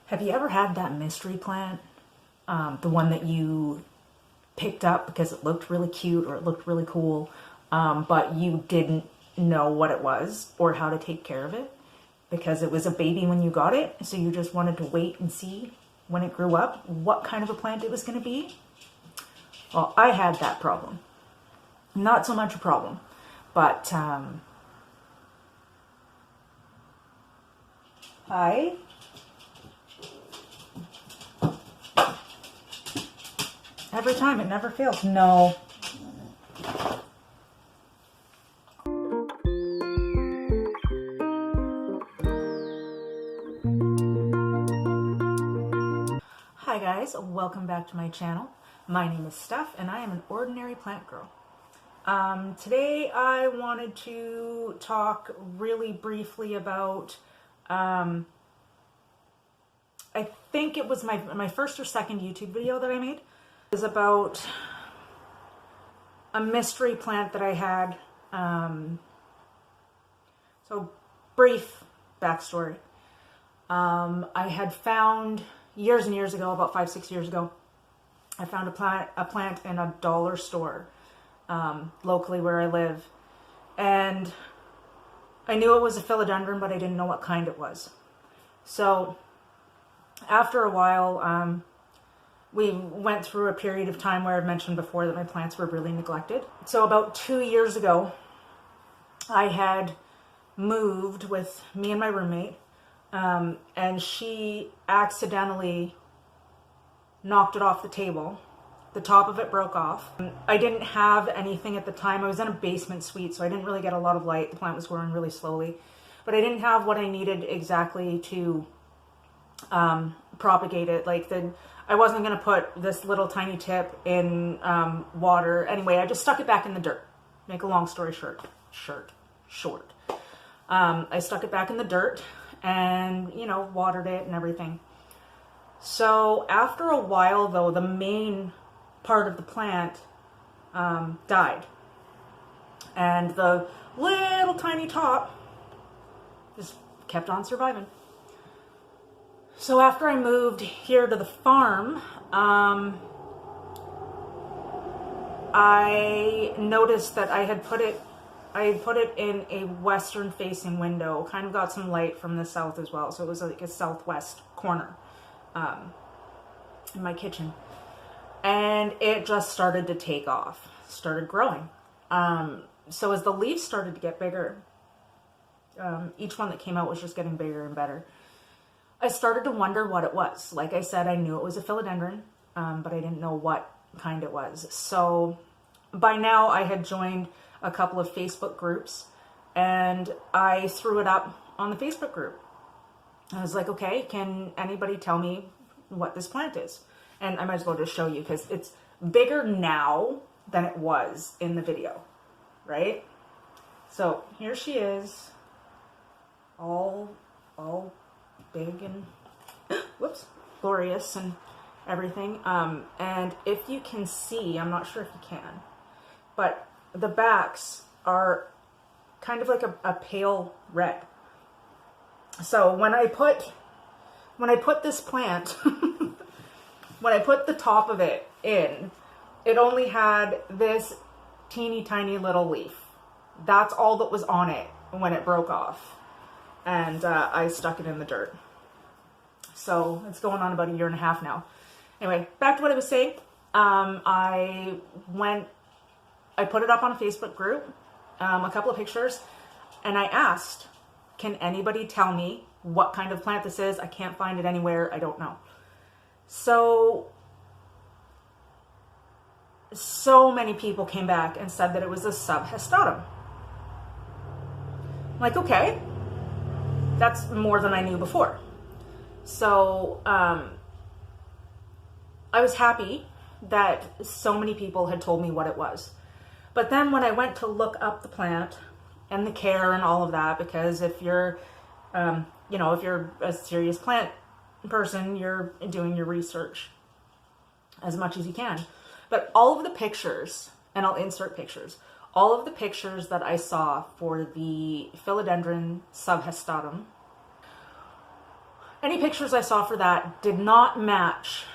Have you ever had that mystery plant? The one that you picked up because it looked really cute or it looked really cool, but you didn't know what it was or how to take care of it because it was a baby when you got it, so you just wanted to wait and see when it grew up what kind of a plant it was going to be? Well, I had that problem. Not so much a problem, but hi. Every time, it never fails. No. Hi guys, welcome back to my channel. My name is Steph and I am an ordinary plant girl. Today I wanted to talk really briefly about, I think it was my first or second YouTube video that I made. It was about a mystery plant that I had. So brief backstory. I had found years and years ago, about 5-6 years ago, I found a plant in a dollar store locally where I live, and I knew it was a philodendron, but I didn't know what kind it was. So after a while, we went through a period of time where I've mentioned before that my plants were really neglected. So about 2 years ago, I had moved with me and my roommate, and she accidentally knocked it off the table. The top of it broke off. I didn't have anything at the time. I was in a basement suite, so I didn't really get a lot of light. The plant was growing really slowly, but I didn't have what I needed exactly to propagate it. I wasn't going to put this little tiny tip in water. Anyway, I just stuck it back in the dirt. Make a long story short. I stuck it back in the dirt and, watered it and everything. So after a while, though, the main part of the plant died. And the little tiny top just kept on surviving. So after I moved here to the farm, I noticed that I had put it in a western facing window, kind of got some light from the south as well. So it was like a southwest corner in my kitchen. And it just started to take off, started growing. So as the leaves started to get bigger, each one that came out was just getting bigger and better. I started to wonder what it was. Like I said, I knew it was a philodendron, but I didn't know what kind it was. So by now I had joined a couple of Facebook groups and I threw it up on the Facebook group. I was like, okay, can anybody tell me what this plant is? And I might as well just show you because it's bigger now than it was in the video, right? So here she is, all big and whoops, glorious and everything. And if you can see, I'm not sure if you can, but the backs are kind of like a pale red. So when I put this plant, when I put the top of it in, it only had this teeny tiny little leaf. That's all that was on it when it broke off. And I stuck it in the dirt. So it's going on about 1.5 years now. Anyway, back to what I was saying. I put it up on a Facebook group, a couple of pictures, and I asked, can anybody tell me what kind of plant this is? I can't find it anywhere. I don't know. So many people came back and said that it was a subhestatum. I'm like, okay, that's more than I knew before. So I was happy that so many people had told me what it was. But then when I went to look up the plant and the care and all of that, because if you're, if you're a serious plant person, you're doing your research as much as you can. But all of the pictures, and I'll insert pictures, all of the pictures that I saw for the Philodendron subhestatum any pictures I saw for that did not match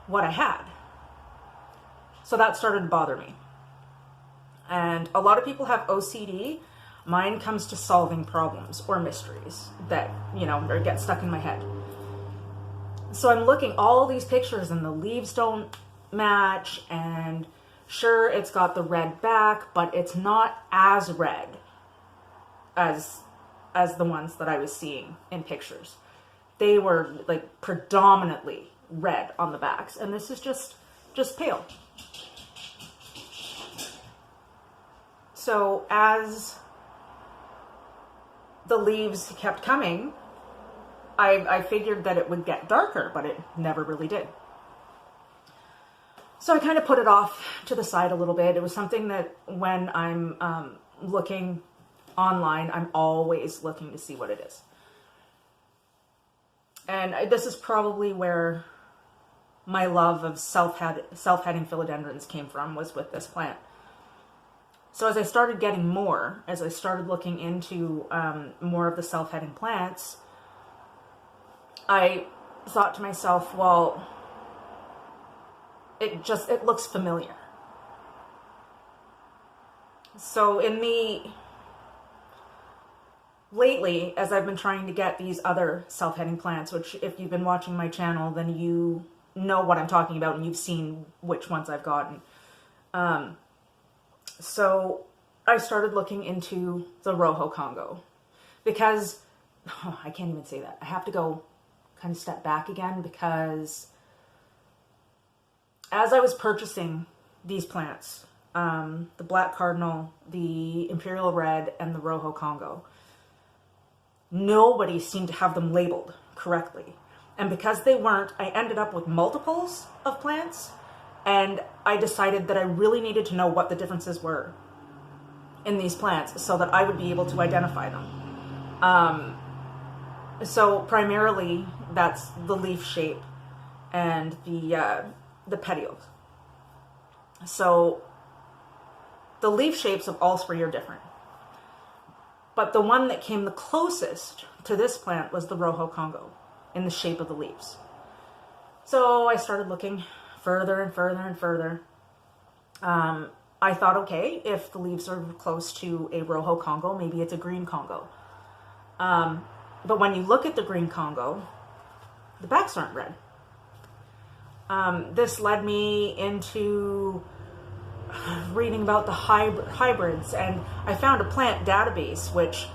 what I had. So that started to bother me. And a lot of people have OCD. Mine comes to solving problems or mysteries that, or get stuck in my head. So I'm looking all these pictures and the leaves don't match, and sure, it's got the red back, but it's not as red as the ones that I was seeing in pictures. They were like predominantly red on the backs, and this is just pale. So as the leaves kept coming, I figured that it would get darker, but it never really did. So I kind of put it off to the side a little bit. It was something that when I'm looking online, I'm always looking to see what it is. And this is probably where my love of self-heading philodendrons came from, was with this plant. So as I started getting more, as I started looking into more of the self-heading plants, I thought to myself, well, it looks familiar. So lately, as I've been trying to get these other self-heading plants, which if you've been watching my channel, then you know what I'm talking about and you've seen which ones I've gotten. So I started looking into the Rojo Congo because, I can't even say that. I have to go kind of step back again, because as I was purchasing these plants, the Black Cardinal, the Imperial Red, and the Rojo Congo, nobody seemed to have them labeled correctly. And because they weren't, I ended up with multiples of plants, and I decided that I really needed to know what the differences were in these plants so that I would be able to identify them. So primarily, that's the leaf shape and the petioles. So the leaf shapes of all three are different. But the one that came the closest to this plant was the Rojo Congo in the shape of the leaves. So I started looking further and further and further. I thought, okay, if the leaves are close to a Rojo Congo, maybe it's a green Congo. But when you look at the green Congo, the backs aren't red. This led me into reading about the hybrids, and I found a plant database which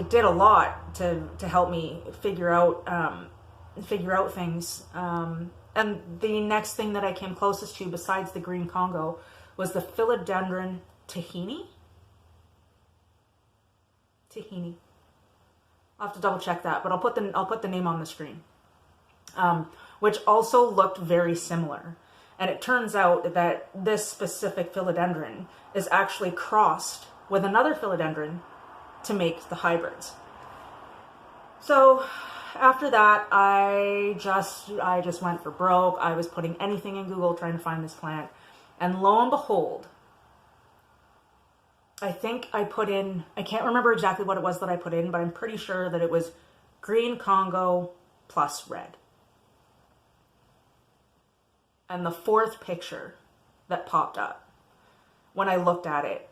did a lot to help me figure out things. And the next thing that I came closest to besides the green Congo was the Philodendron tahini. I'll have to double check that, but I'll put the name on the screen. Which also looked very similar. And it turns out that this specific philodendron is actually crossed with another philodendron to make the hybrids. So after that, I just went for broke. I was putting anything in Google trying to find this plant. And lo and behold, I think I put in, I can't remember exactly what it was that I put in, but I'm pretty sure that it was green Congo plus red. And the fourth picture that popped up, when I looked at it,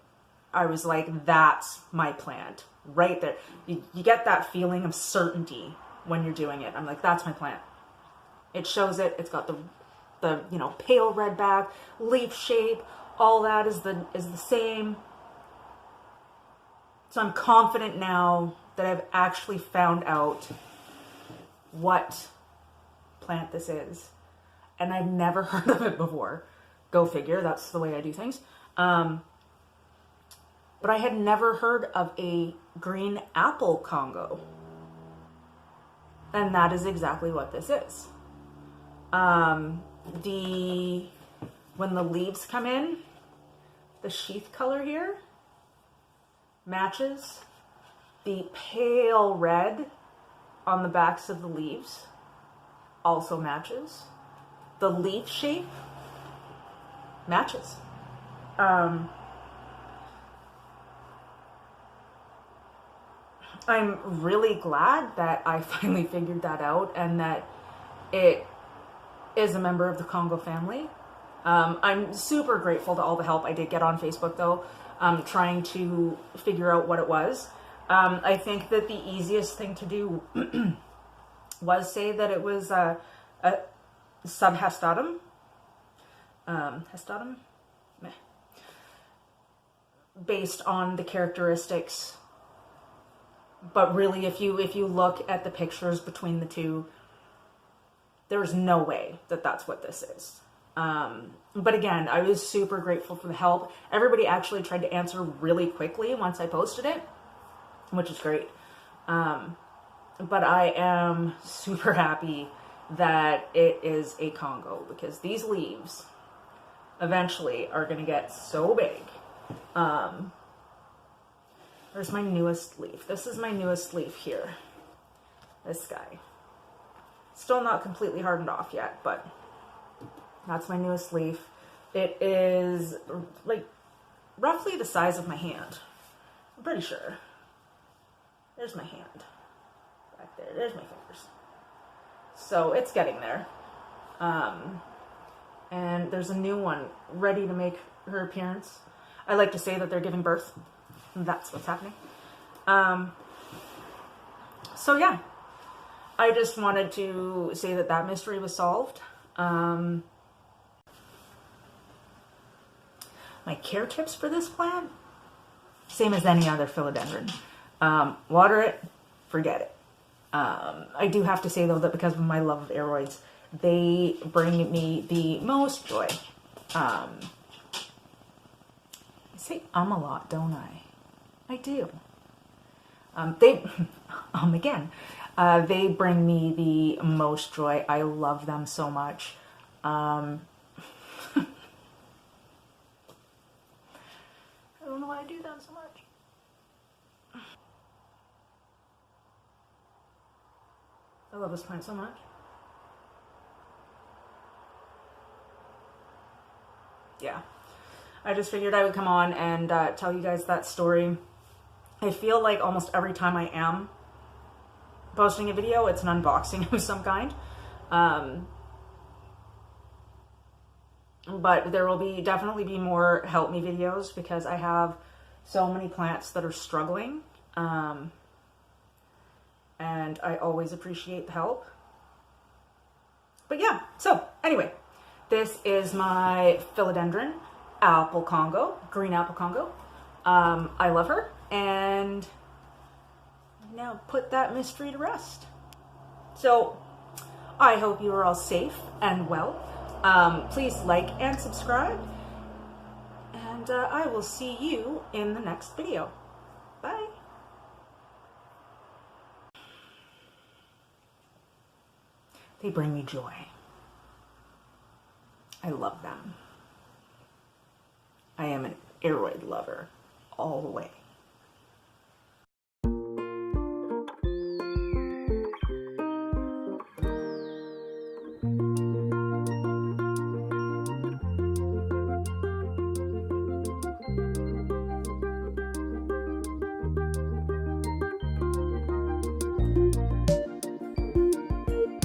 I was like, that's my plant right there. You get that feeling of certainty when you're doing it. I'm like, that's my plant. It shows it. It's got the pale red back, leaf shape, all that is the same. So I'm confident now that I've actually found out what plant this is. And I've never heard of it before. Go figure, that's the way I do things. But I had never heard of a green apple Congo. And that is exactly what this is. When the leaves come in, the sheath color here matches the pale red on the backs of the leaves, also matches. The leaf shape matches. I'm really glad that I finally figured that out and that it is a member of the Congo family. I'm super grateful to all the help I did get on Facebook, though, trying to figure out what it was. I think that the easiest thing to do was say that it was a subhastatum. Hastatum? Meh. Based on the characteristics. But really, if you look at the pictures between the two, there's no way that that's what this is. But again, I was super grateful for the help. Everybody actually tried to answer really quickly once I posted it, which is great. But I am super happy that it is a Congo, because these leaves eventually are going to get so big. There's my newest leaf. This is my newest leaf here. This guy. Still not completely hardened off yet, but that's my newest leaf. It is like roughly the size of my hand. I'm pretty sure. There's my hand. Back there. There's my fingers. So it's getting there. And there's a new one ready to make her appearance. I like to say that they're giving birth. That's what's happening. So yeah, I just wanted to say that that mystery was solved. My care tips for this plant, same as any other philodendron. Water it, forget it. I do have to say, though, that because of my love of aroids, they bring me the most joy. I say a lot, don't I? I do. They bring me the most joy. I love them so much. I don't know why I do them so much. I love this plant so much. Yeah. I just figured I would come on and tell you guys that story. I feel like almost every time I am posting a video, it's an unboxing of some kind. But there will definitely be more help me videos, because I have so many plants that are struggling. And I always appreciate the help. But yeah, so anyway, this is my Philodendron apple Congo, green apple Congo. I love her, and now put that mystery to rest. So I hope you are all safe and well. Please like and subscribe, and I will see you in the next video. Bye. They bring me joy. I love them. I am an aroid lover all the way.